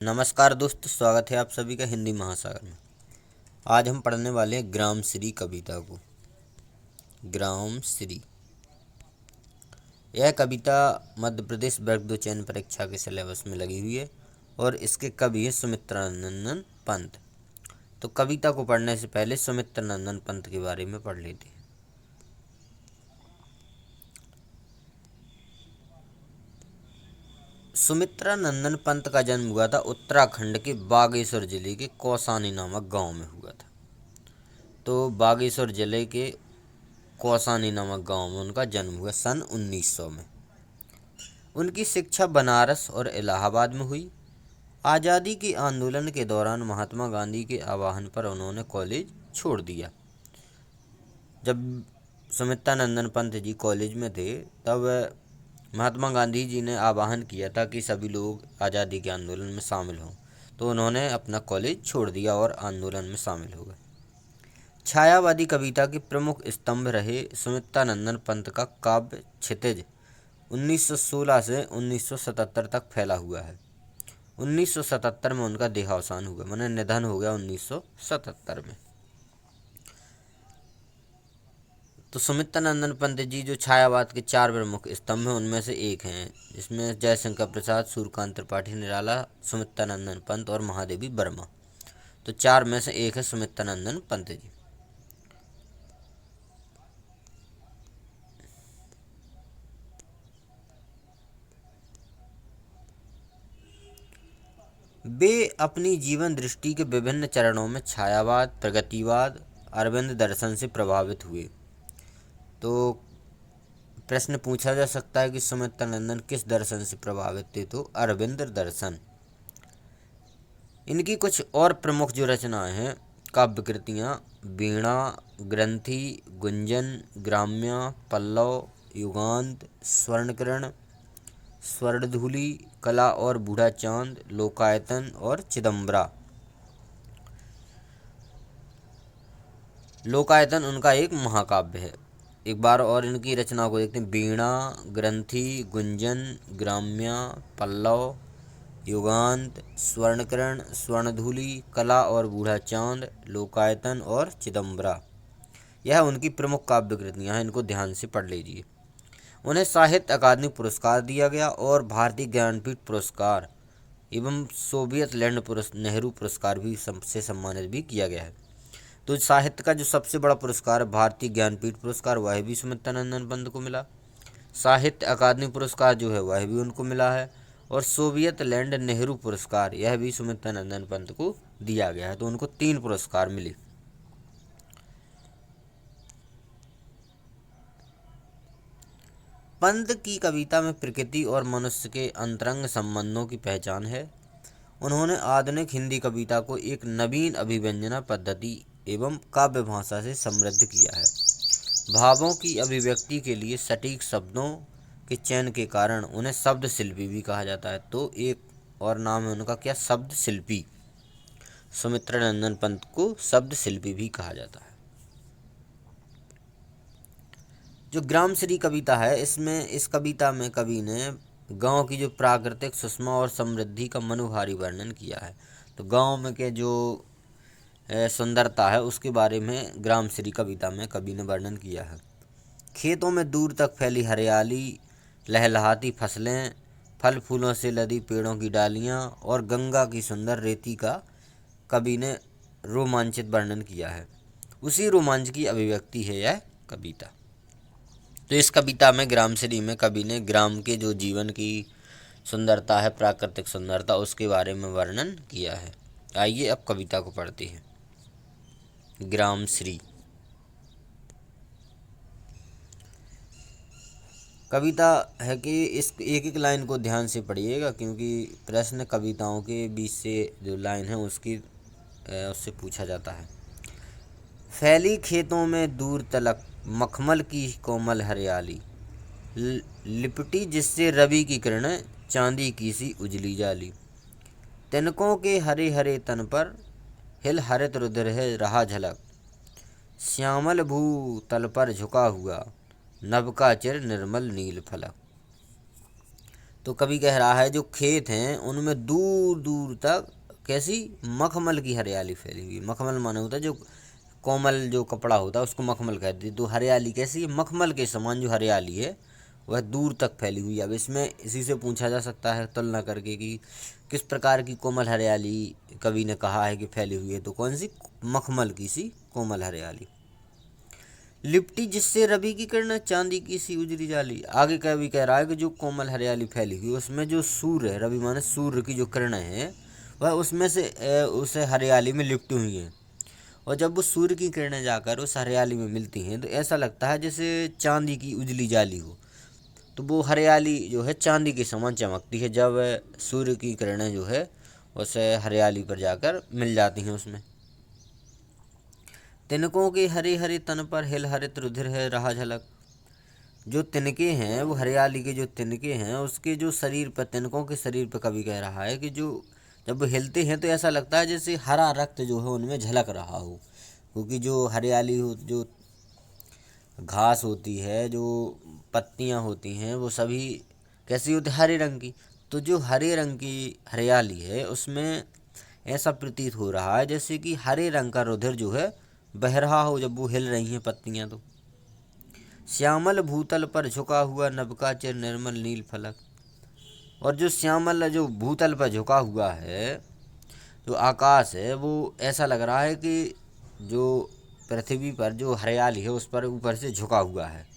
नमस्कार दोस्तों, स्वागत है आप सभी का हिंदी महासागर में। आज हम पढ़ने वाले हैं ग्राम श्री कविता को। ग्राम श्री यह कविता मध्य प्रदेश वर्ग 2 चयन परीक्षा के सिलेबस में लगी हुई है और इसके कवि है सुमित्रानंदन पंत। तो कविता को पढ़ने से पहले सुमित्रानंदन पंत के बारे में पढ़ लेते हैं। सुमित्रानंदन पंत का जन्म हुआ था उत्तराखंड के बागेश्वर जिले के कौसानी नामक गांव में हुआ था। तो बागेश्वर जिले के कौसानी नामक गांव में उनका जन्म हुआ सन 1900 में। उनकी शिक्षा बनारस और इलाहाबाद में हुई। आज़ादी के आंदोलन के दौरान महात्मा गांधी के आह्वान पर उन्होंने कॉलेज छोड़ दिया। जब सुमित्रानंदन पंत जी कॉलेज में थे तब महात्मा गांधी जी ने आह्वान किया था कि सभी लोग आज़ादी के आंदोलन में शामिल हों, तो उन्होंने अपना कॉलेज छोड़ दिया और आंदोलन में शामिल हो गए। छायावादी कविता के प्रमुख स्तंभ रहे सुमित्रानंदन पंत का काव्य क्षितिज 1916 से 1977 तक फैला हुआ है। 1977 में उनका देहावसान हुआ, माने निधन हो गया 1977 में। तो सुमित्रानंदन पंत जी जो छायावाद के 4 प्रमुख स्तंभ हैं उनमें से एक हैं, जिसमें जयशंकर प्रसाद, सूर्यकांत त्रिपाठी निराला, सुमित्रानंदन पंत और महादेवी वर्मा। तो 4 में से एक है सुमित्रानंदन पंत जी। वे अपनी जीवन दृष्टि के विभिन्न चरणों में छायावाद, प्रगतिवाद, अरविंद दर्शन से प्रभावित हुए। तो प्रश्न पूछा जा सकता है कि सुमित्रानंदन किस दर्शन से प्रभावित थे, तो अरविंद दर्शन। इनकी कुछ और प्रमुख जो रचनाएं हैं काव्य कृतियाँ वीणा, ग्रंथि, गुंजन, ग्राम्य, पल्लव, युगांत, स्वर्णकिरण, स्वर्णधूलि, कला और बूढ़ा चांद, लोकायतन और चिदम्बरा। लोकायतन उनका एक महाकाव्य है। एक बार और इनकी रचना को देखते हैं। वीणा, ग्रंथि, गुंजन, ग्राम्य, पल्लव, युगांत, स्वर्णकिरण, स्वर्णधूलि, कला और बूढ़ा चांद, लोकायतन और चिदम्बरा। यह उनकी प्रमुख काव्य कृतियाँ हैं, इनको ध्यान से पढ़ लीजिए। उन्हें साहित्य अकादमी पुरस्कार दिया गया और भारतीय ज्ञानपीठ पुरस्कार एवं सोवियत लैंड नेहरू पुरस्कार भी से सम्मानित भी किया गया है। तो साहित्य का जो सबसे बड़ा पुरस्कार है भारतीय ज्ञानपीठ पुरस्कार, वह भी सुमित्रानंदन पंत को मिला। साहित्य अकादमी पुरस्कार जो है वह भी उनको मिला है और सोवियत लैंड नेहरू पुरस्कार यह भी सुमित्रानंदन पंत को दिया गया है। तो उनको 3 पुरस्कार मिले। पंत की कविता में प्रकृति और मनुष्य के अंतरंग संबंधों की पहचान है। उन्होंने आधुनिक हिंदी कविता को एक नवीन अभिव्यंजना पद्धति एवं काव्य भाषा से समृद्ध किया है। भावों की अभिव्यक्ति के लिए सटीक शब्दों के चयन के कारण उन्हें शब्द शिल्पी भी कहा जाता है। तो एक और नाम है उनका क्या, शब्द शिल्पी। सुमित्रानंदन पंत को शब्द शिल्पी भी कहा जाता है। जो ग्राम श्री कविता है इसमें इस कविता में कवि ने गांव की जो प्राकृतिक सुषमा और समृद्धि का मनोहारी वर्णन किया है। तो गांव में के जो सुंदरता है उसके बारे में ग्राम श्री कविता में कवि ने वर्णन किया है। खेतों में दूर तक फैली हरियाली, लहलहाती फसलें, फल फूलों से लदी पेड़ों की डालियाँ और गंगा की सुंदर रेती का कवि ने रोमांचित वर्णन किया है। उसी रोमांच की अभिव्यक्ति है यह कविता। तो इस कविता में ग्राम श्री में कवि ने ग्राम के जो जीवन की सुंदरता है, प्राकृतिक सुंदरता, उसके बारे में वर्णन किया है। आइए अब कविता को पढ़ते हैं। ग्राम श्री कविता है कि इस एक एक लाइन को ध्यान से पढ़िएगा, क्योंकि प्रश्न कविताओं के बीच से जो लाइन है उससे पूछा जाता है। फैली खेतों में दूर तलक मखमल की कोमल हरियाली, लिपटी जिससे रवि की किरणें चांदी की सी उजली जाली। तिनकों के हरे हरे तन पर हिल हरित रुधिर है रहा झलक, श्यामल भू तल पर झुका हुआ नभ का चिर निर्मल नील फलक। तो कवि कह रहा है जो खेत हैं उनमें दूर दूर तक कैसी मखमल की हरियाली फैली हुई है। मखमल माने होता है जो कोमल जो कपड़ा होता है उसको मखमल कहते हैं। तो हरियाली कैसी है, मखमल के समान जो हरियाली है वह दूर तक फैली हुई है। अब इसमें इसी से पूछा जा सकता है तुलना करके कि किस प्रकार की कोमल हरियाली कवि ने कहा है कि फैली हुई है, तो कौन सी, मखमल की सी कोमल हरियाली। लिपटी जिससे रवि की किरण चांदी की सी उजली जाली। आगे कवि कह रहा है कि जो कोमल हरियाली फैली हुई उसमें जो सूर्य है, रवि माने सूर्य की जो किरणें हैं वह उसमें से उस हरियाली में लिपटी हुई हैं। और जब वो सूर्य की किरणें जाकर उस हरियाली में मिलती हैं तो ऐसा लगता है जैसे चांदी की उजली जाली हो। तो वो हरियाली जो है चांदी के समान चमकती है जब सूर्य की किरणें जो है उस हरियाली पर जाकर मिल जाती हैं उसमें। तिनकों के हरे हरे तन पर हिल हरित रुधिर है रहा झलक। जो तिनके हैं वो हरियाली के जो तिनके हैं उसके जो शरीर पर, तिनकों के शरीर पर कवि कह रहा है कि जो जब वो हिलते हैं तो ऐसा लगता है जैसे हरा रक्त जो है उनमें झलक रहा हो। क्योंकि जो हरियाली हो, जो घास होती है, जो पत्तियां होती हैं वो सभी कैसी होती, हरे रंग की। तो जो हरे रंग की हरियाली है उसमें ऐसा प्रतीत हो रहा है जैसे कि हरे रंग का रुधिर जो है बह रहा हो जब वो हिल रही हैं पत्तियां। तो श्यामल भूतल पर झुका हुआ नभका चिर निर्मल नील फलक। और जो श्यामल जो भूतल पर झुका हुआ है, जो आकाश है, वो ऐसा लग रहा है कि जो पृथ्वी पर जो हरियाली है उस पर ऊपर से झुका हुआ है।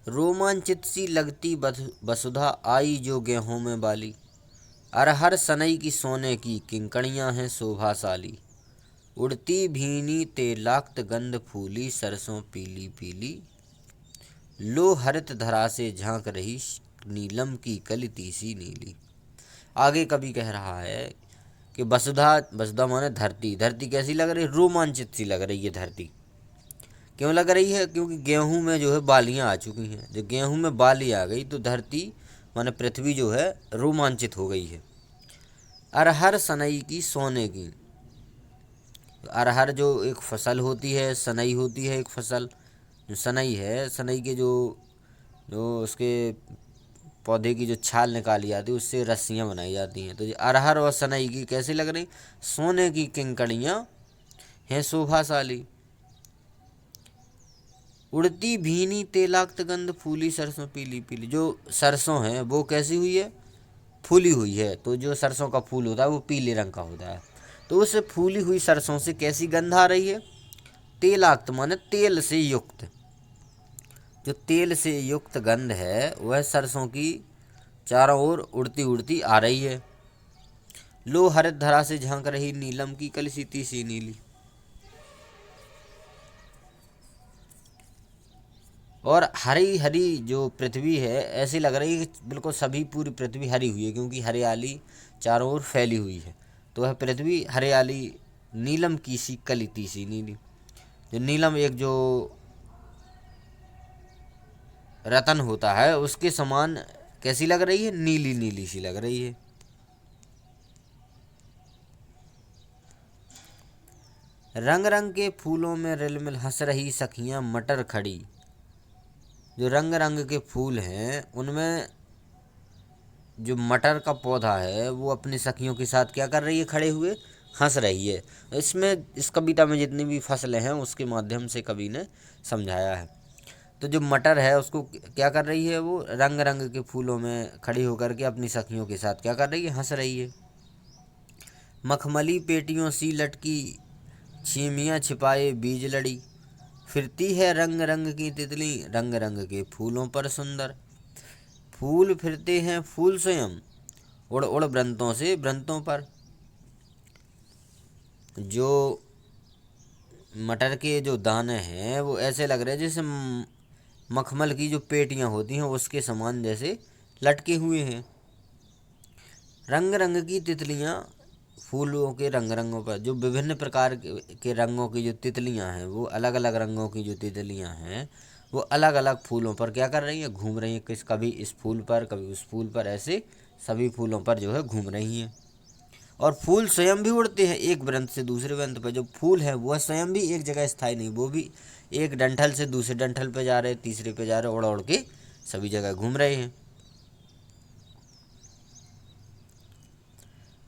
रोमांचित सी लगती वसुधा आई जो गेहूं में बाली। अरहर सनई की सोने की किंकणियां हैं शोभाशाली। उड़ती भीनी तेलाक्त गंध फूली सरसों पीली पीली। लो हरित धरा से झांक रही नीलम की कलिती सी नीली। आगे कवि कह रहा है कि वसुधा, वसुधा माने धरती, धरती कैसी लग रही है, रोमांचित सी लग रही है धरती। क्यों लग रही है, क्योंकि गेहूं में जो है बालियां आ चुकी हैं। जब गेहूं में बाली आ गई तो धरती माने पृथ्वी जो है रोमांचित हो गई है। अरहर सनई की सोने की, अरहर जो एक फसल होती है, सनई होती है एक फसल। जो सनई है, सनई के जो जो उसके पौधे की जो छाल निकाली जाती है उससे रस्सियाँ बनाई जाती हैं। तो ये अरहर और सनई की कैसी लग रही, सोने की किंकड़ियाँ हैं शोभाशाली। उड़ती भीनी तेलाक्त गंध फूली सरसों पीली पीली। जो सरसों है वो कैसी हुई है, फूली हुई है। तो जो सरसों का फूल होता है वो पीले रंग का होता है। तो उस फूली हुई सरसों से कैसी गंध आ रही है, तेलाक्त माने तेल से युक्त। जो तेल से युक्त गंध है वह सरसों की चारों ओर उड़ती उड़ती आ रही है। लो हरित धरा से झांक रही नीलम की कलसीती सी नीली। और हरी हरी जो पृथ्वी है ऐसी लग रही है कि बिल्कुल सभी पूरी पृथ्वी हरी हुई है, क्योंकि हरियाली चारों ओर फैली हुई है। तो वह पृथ्वी हरियाली नीलम की सी कलिती सी नीली। जो नीलम एक जो रतन होता है उसके समान कैसी लग रही है, नीली नीली सी लग रही है। रंग रंग के फूलों में रिलमिल हंस रही सखियां मटर खड़ी। जो रंग रंग के फूल हैं उनमें जो मटर का पौधा है वो अपनी सखियों के साथ क्या कर रही है, खड़े हुए हंस रही है। इसमें इस कविता में जितनी भी फसलें हैं उसके माध्यम से कवि ने समझाया है। तो जो मटर है उसको क्या कर रही है, वो रंग रंग के फूलों में खड़ी होकर के अपनी सखियों के साथ क्या कर रही है, हंस रही है। मखमली पेटियों सी लटकी छीमियाँ छिपाए बीज लड़ी। फिरती है रंग रंग की तितली रंग रंग के फूलों पर सुंदर। फूल फिरते हैं फूल स्वयं उड़ उड़ वृंतों से वृंतों पर। जो मटर के जो दाने हैं वो ऐसे लग रहे हैं जैसे मखमल की जो पेटियां होती हैं उसके समान जैसे लटके हुए हैं। रंग रंग की तितलियां फूलों के रंग रंगों पर, जो विभिन्न प्रकार के रंगों की जो तितलियां हैं, वो अलग अलग रंगों की जो तितलियां हैं वो अलग अलग फूलों पर क्या कर रही हैं, घूम रही हैं। कभी इस फूल पर कभी उस फूल पर, ऐसे सभी फूलों पर जो है घूम रही हैं। और फूल स्वयं भी उड़ते हैं एक वृंत से दूसरे वृंत पर। जो फूल है वह स्वयं भी एक जगह स्थायी नहीं, वो भी एक डंठल से दूसरे डंठल पे जा रहे, तीसरे पे जा रहे, उड़ उड़ के सभी जगह घूम रहे हैं।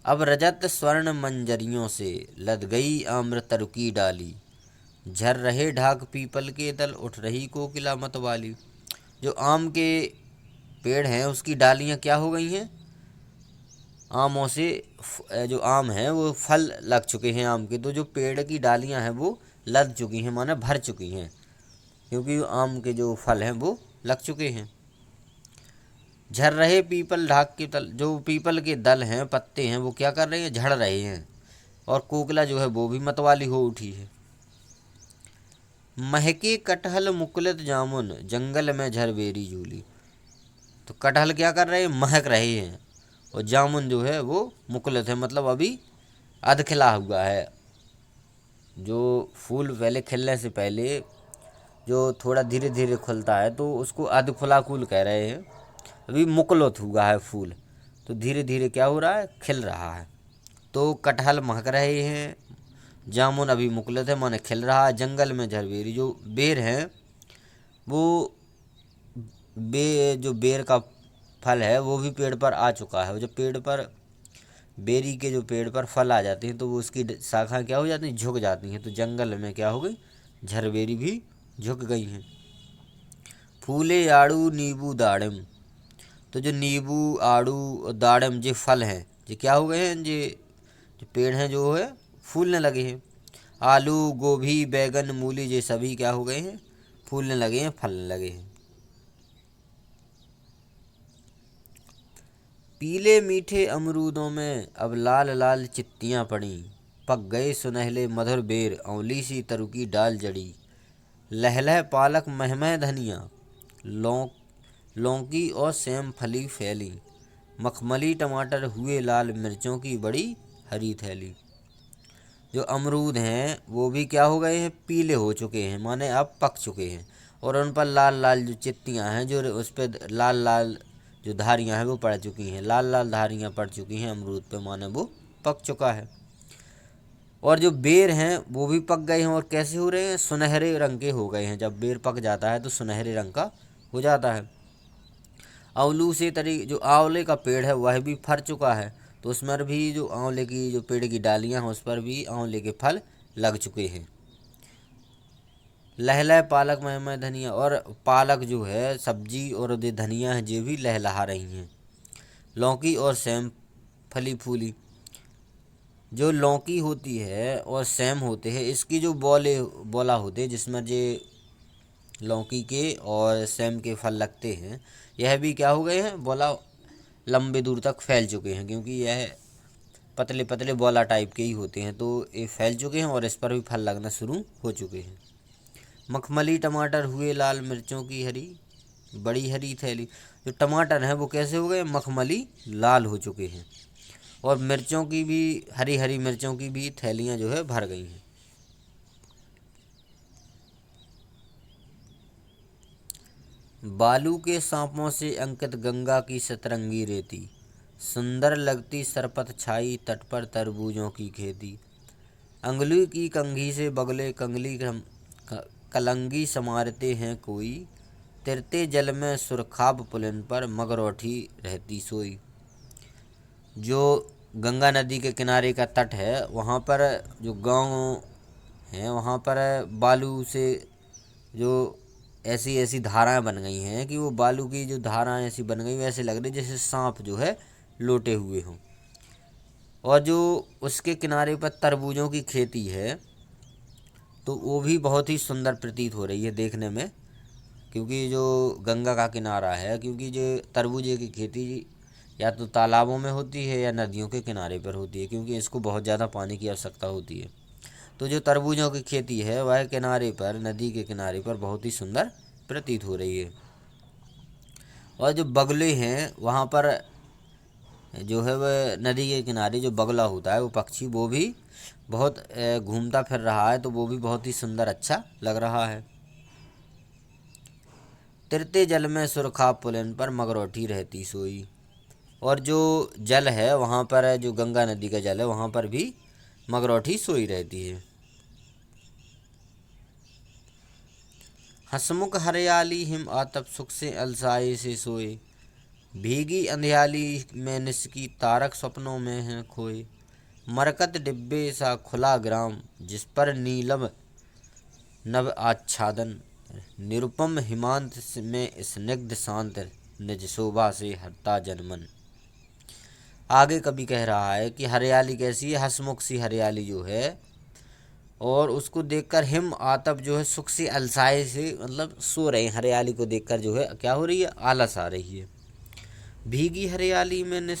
अब रजत स्वर्ण मंजरियों से लद गई आम्र तरु की डाली, झर रहे ढाक पीपल के दल, उठ रही कोकिला मतवाली। जो आम के पेड़ हैं उसकी डालियां क्या हो गई हैं, आमों से जो आम है वो फल लग चुके हैं आम के, तो जो पेड़ की डालियां हैं वो लद चुकी हैं, माने भर चुकी हैं, क्योंकि आम के जो फल हैं वो लग चुके हैं। झड़ रहे पीपल ढाक के तल, जो पीपल के दल हैं, पत्ते हैं, वो क्या कर रहे हैं, झड़ रहे हैं, और कोकिला जो है वो भी मतवाली हो उठी है। महके कटहल मुकुलित जामुन, जंगल में झरबेरी झूली। तो कटहल क्या कर रहे हैं, महक रहे हैं, और जामुन जो है वो मुकुलित है, मतलब अभी अध खिला हुआ है। जो फूल पहले खिलने से पहले जो थोड़ा धीरे धीरे खुलता है तो उसको अध फुला फूल कह रहे हैं। अभी मुकुलित हुआ है फूल, तो धीरे धीरे क्या हो रहा है, खिल रहा है। तो कटहल महक रहे हैं, जामुन अभी मुकुलित है माने खिल रहा है। जंगल में झरबेरी, जो बेर हैं वो जो बेर का फल है वो भी पेड़ पर आ चुका है। जब पेड़ पर बेरी के जो पेड़ पर फल आ जाते हैं तो वो उसकी शाखा क्या हो जाती हैं, झुक जाती हैं। तो जंगल में क्या हो गई, झरबेरी भी झुक गई हैं। फूले आड़ू नींबू दाड़िम, तो जो नींबू आड़ू और दाड़िम जो फल हैं ये क्या हो गए हैं, ये जो पेड़ हैं जो है फूलने लगे हैं। आलू गोभी बैगन मूली ये सभी क्या हो गए हैं, फूलने लगे हैं, फलने लगे हैं। पीले मीठे अमरूदों में अब लाल लाल चित्तियाँ पड़ी, पक गए सुनहले मधुर बेर, औंली सी तरु की डाल जड़ी। लहलह पालक महमह धनिया, लौंग लौकी और सेम फली फैली, मखमली टमाटर हुए लाल, मिर्चों की बड़ी हरी थैली। जो अमरूद हैं वो भी क्या हो गए हैं, पीले हो चुके हैं, माने अब पक चुके हैं, और उन पर लाल लाल जो चित्तियाँ हैं, जो उस पर लाल लाल जो धारियाँ हैं वो पड़ चुकी हैं, लाल लाल धारियाँ पड़ चुकी हैं अमरूद पे, माने वो पक चुका है। और जो बेर हैं वो भी पक गए हैं, और कैसे हो रहे हैं, सुनहरे रंग के हो गए हैं। जब बेर पक जाता है तो सुनहरे रंग का हो जाता है। आंवलू से तरी, जो आंवले का पेड़ है वह भी फर चुका है, तो उसमें भी जो आंवले की जो पेड़ की डालियां हैं उस पर भी आंवले के फल लग चुके हैं। लहलह पालक में धनिया, और पालक जो है सब्जी और जो धनिया है ये भी लहलहा रही हैं। लौकी और सेम फली फूली, जो लौकी होती है और सेम होते हैं इसकी जो बोला होते हैं जिसमें जे लौकी के और सेम के फल लगते हैं, यह भी क्या हो गए हैं, बोला लंबे दूर तक फैल चुके हैं, क्योंकि यह पतले पतले बोला टाइप के ही होते हैं, तो ये फैल चुके हैं और इस पर भी फल लगना शुरू हो चुके हैं। मखमली टमाटर हुए लाल, मिर्चों की हरी बड़ी हरी थैली, जो टमाटर हैं वो कैसे हो गए, मखमली लाल हो चुके हैं, और मिर्चों की भी हरी हरी मिर्चों की भी थैलियाँ जो है भर गई हैं। बालू के सांपों से अंकित गंगा की सतरंगी रेती, सुंदर लगती सरपत छाई, तट पर तरबूजों की खेती। अंगुली की कंघी से बगले कंगली कलंगी समारते हैं कोई, तिरते जल में सुरखाब पुलिन पर मगरौठी रहती सोई। जो गंगा नदी के किनारे का तट है वहाँ पर जो गांव हैं वहाँ पर बालू से जो ऐसी ऐसी धाराएं बन गई हैं कि वो बालू की जो धाराएं ऐसी बन गई वैसे लग रही जैसे सांप जो है लोटे हुए हों। और जो उसके किनारे पर तरबूजों की खेती है तो वो भी बहुत ही सुंदर प्रतीत हो रही है देखने में, क्योंकि जो गंगा का किनारा है, क्योंकि जो तरबूजे की खेती या तो तालाबों में होती है या नदियों के किनारे पर होती है, क्योंकि इसको बहुत ज़्यादा पानी की आवश्यकता होती है। तो जो तरबूजों की खेती है वह किनारे पर, नदी के किनारे पर बहुत ही सुंदर प्रतीत हो रही है। और जो बगुले हैं वहाँ पर जो है वह नदी के किनारे जो बगुला होता है वो पक्षी, वो भी बहुत घूमता फिर रहा है, तो वो भी बहुत ही सुंदर अच्छा लग रहा है। तिरते जल में सुरखा पुलिन पर मगरौठी रहती सोई, और जो जल है वहाँ पर है, जो गंगा नदी का जल है वहाँ पर भी मगरौठी सोई रहती है। हंसमुख हरियाली हिम आतप सुख से अलसाए से सोए, भीगी अंधियाली में निस्की तारक स्वप्नों में है खोए। मरकत डिब्बे सा खुला ग्राम जिस पर नीलम नभ आच्छादन, निरुपम हिमांत में स्निग्ध शांत निज शोभा से हरता जनमन। आगे कवि कह रहा है कि हरियाली कैसी है, हंसमुख सी हरियाली जो है, और उसको देखकर हिम आतप जो है सुख से अलसाए से मतलब सो रहे हैं। हरियाली को देखकर जो है क्या हो रही है, आलस आ रही है। भीगी हरियाली में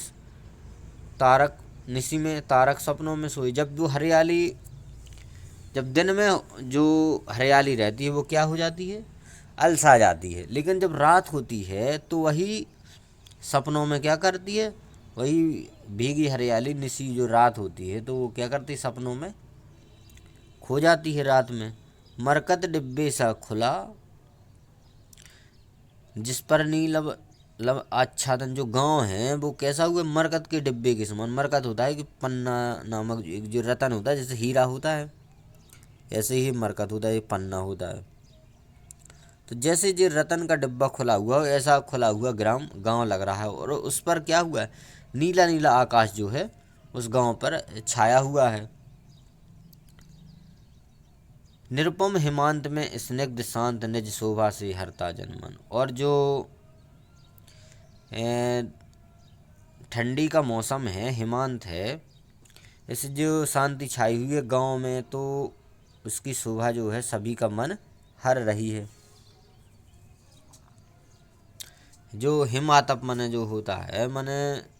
तारक निसी में तारक सपनों में सोई। जब वो हरियाली, जब दिन में जो हरियाली रहती है वो क्या हो जाती है, अलसा जाती है, लेकिन जब रात होती है तो वही सपनों में क्या करती है, वही भीगी हरियाली निसी जो रात होती है तो वो क्या करती है, सपनों में खो जाती है रात में। मरकत डिब्बे सा खुला जिस पर नीलम लब आच्छादन, जो गांव है वो कैसा हुआ, मरकत के डिब्बे के समान। मरकत होता है कि पन्ना नामक एक जो रतन होता है, जैसे हीरा होता है ऐसे ही मरकत होता है, ये पन्ना होता है। तो जैसे जो रतन का डिब्बा खुला हुआ ऐसा खुला हुआ ग्राम गांव लग रहा है, और उस पर क्या हुआ है, नीला नीला आकाश जो है उस गांव पर छाया हुआ है। निरुपम हिमांत में स्निग्ध शांत निज शोभा से हरता जनमन। और जो ठंडी का मौसम है, हिमांत है, ऐसे जो शांति छाई हुई है गांव में, तो उसकी शोभा जो है सभी का मन हर रही है। जो हिमातप मन जो होता है, मन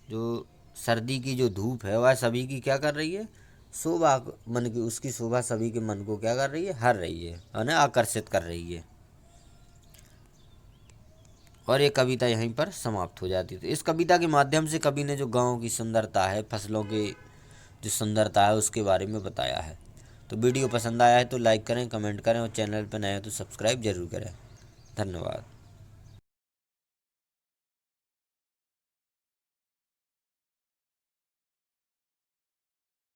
जो सर्दी की जो धूप है वह सभी की क्या कर रही है, शोभा मन की, उसकी शोभा सभी के मन को क्या कर रही है, हर रही है, उन्हें आकर्षित कर रही है। और ये कविता यहीं पर समाप्त हो जाती है। तो इस कविता के माध्यम से कवि ने जो गांव की सुंदरता है, फसलों की जो सुंदरता है उसके बारे में बताया है। तो वीडियो पसंद आया है तो लाइक करें, कमेंट करें, और चैनल पर नए हैं तो सब्सक्राइब जरूर करें। धन्यवाद।